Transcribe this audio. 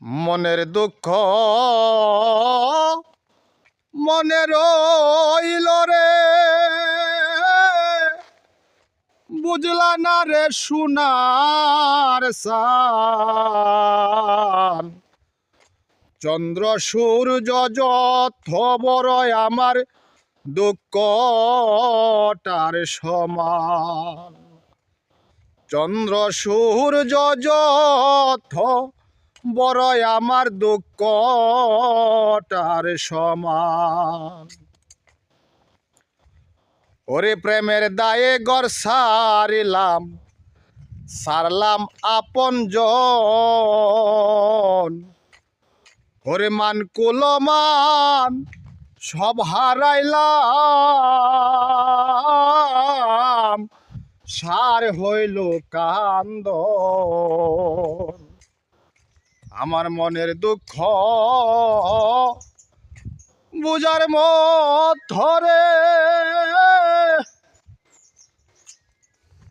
মনের দুঃখ মনে রইল রে, বুঝলা না রে সোনার সান। চন্দ্র সূর্য যত বড় আমার দুঃখটার সমান। চন্দ্র সূর্য যত বড় আমার দুঃখটার সমান। ওরে প্রেমের দায়ে ঘর সারিলাম, সারলাম আপনজন। ওরে মান কুলমান সব হারাইলাম, সার হইল কান্দন। আমার মনের দুঃখ বুঝার মধ্যে